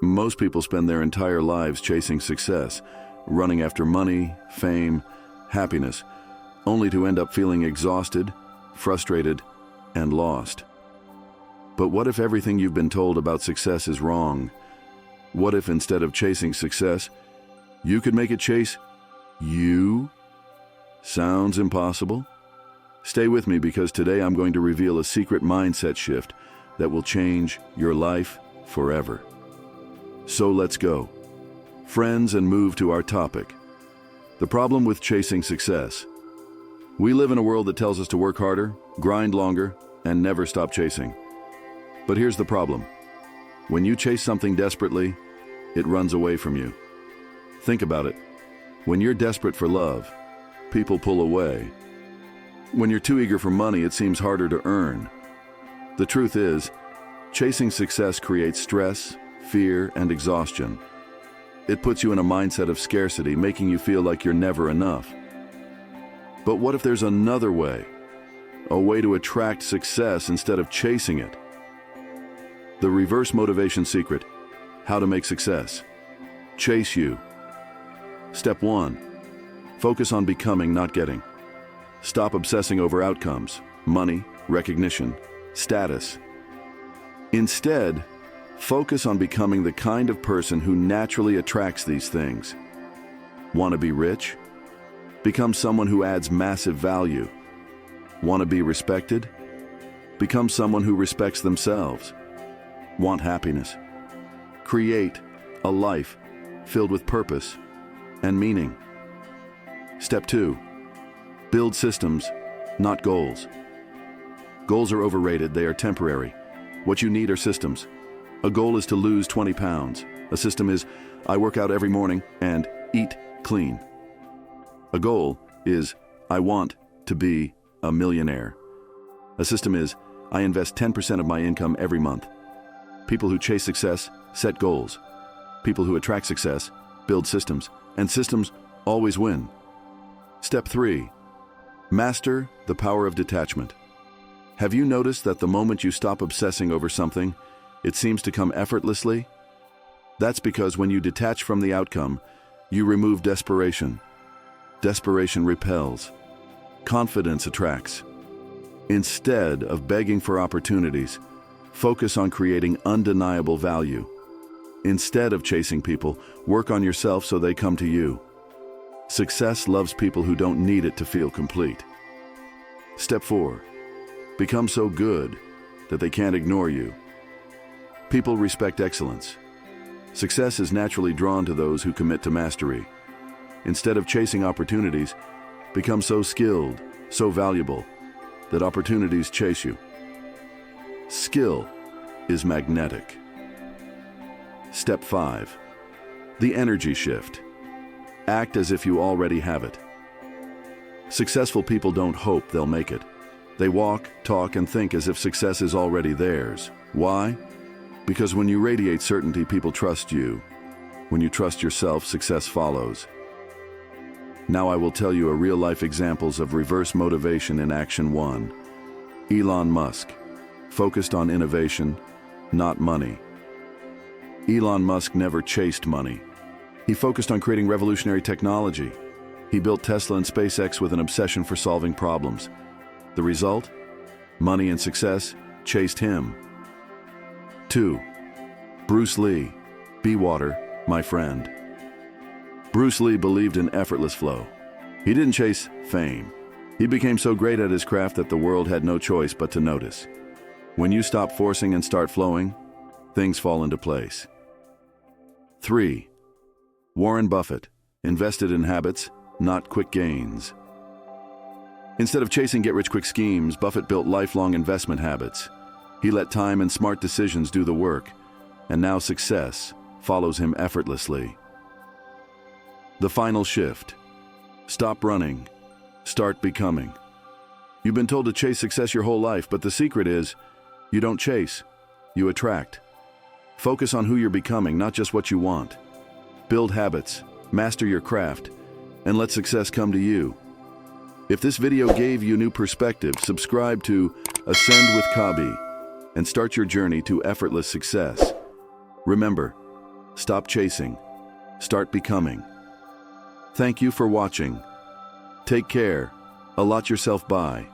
Most people spend their entire lives chasing success, running after money, fame, happiness, only to end up feeling exhausted, frustrated, and lost. But what if everything you've been told about success is wrong? What if instead of chasing success, you could make it chase you? Sounds impossible? Stay with me because today I'm going to reveal a secret mindset shift that will change your life forever. So let's go, friends, and move to our topic. The problem with chasing success. We live in a world that tells us to work harder, grind longer, and never stop chasing. But here's the problem. When you chase something desperately, it runs away from you. Think about it. When you're desperate for love, people pull away. When you're too eager for money, it seems harder to earn. The truth is, chasing success creates stress, fear, and exhaustion. It puts you in a mindset of scarcity, making you feel like you're never enough. But what if there's another way? A way to attract success instead of chasing it? The reverse motivation secret: how to make success chase you. Step 1. Focus on becoming, not getting. Stop obsessing over outcomes, money, recognition, status. Instead, focus on becoming the kind of person who naturally attracts these things. Want to be rich? Become someone who adds massive value. Want to be respected? Become someone who respects themselves. Want happiness? Create a life filled with purpose and meaning. Step 2. Build systems, not goals. Goals are overrated, they are temporary. What you need are systems. A goal is to lose 20 pounds. A system is, I work out every morning and eat clean. A goal is, I want to be a millionaire. A system is, I invest 10% of my income every month. People who chase success set goals. People who attract success build systems, and systems always win. Step 3. Master the power of detachment. Have you noticed that the moment you stop obsessing over something, it seems to come effortlessly? That's because when you detach from the outcome, you remove desperation. Desperation repels. Confidence attracts. Instead of begging for opportunities, focus on creating undeniable value. Instead of chasing people, work on yourself so they come to you. Success loves people who don't need it to feel complete. Step 4. Become so good that they can't ignore you. People respect excellence. Success is naturally drawn to those who commit to mastery. Instead of chasing opportunities, become so skilled, so valuable, that opportunities chase you. Skill is magnetic. Step 5. The energy shift. Act as if you already have it. Successful people don't hope they'll make it. They walk, talk, and think as if success is already theirs. Why? Because when you radiate certainty, people trust you. When you trust yourself, success follows. Now I will tell you a real-life examples of reverse motivation in action 1. Elon Musk, focused on innovation, not money. Elon Musk never chased money. He focused on creating revolutionary technology. He built Tesla and SpaceX with an obsession for solving problems. The result? Money and success chased him. 2. Bruce Lee, be water, my friend. Bruce Lee believed in effortless flow. He didn't chase fame. He became so great at his craft that the world had no choice but to notice. When you stop forcing and start flowing, things fall into place. 3. Warren Buffett, invested in habits, not quick gains. Instead of chasing get-rich-quick schemes, Buffett built lifelong investment habits. He let time and smart decisions do the work, and now success follows him effortlessly. The final shift. Stop running. Start becoming. You've been told to chase success your whole life, but the secret is, you don't chase, you attract. Focus on who you're becoming, not just what you want. Build habits, master your craft, and let success come to you. If this video gave you new perspective, subscribe to Ascend with Khabii and start your journey to effortless success. Remember, Stop chasing. Start becoming. Thank you for watching. Take care. Allot yourself by.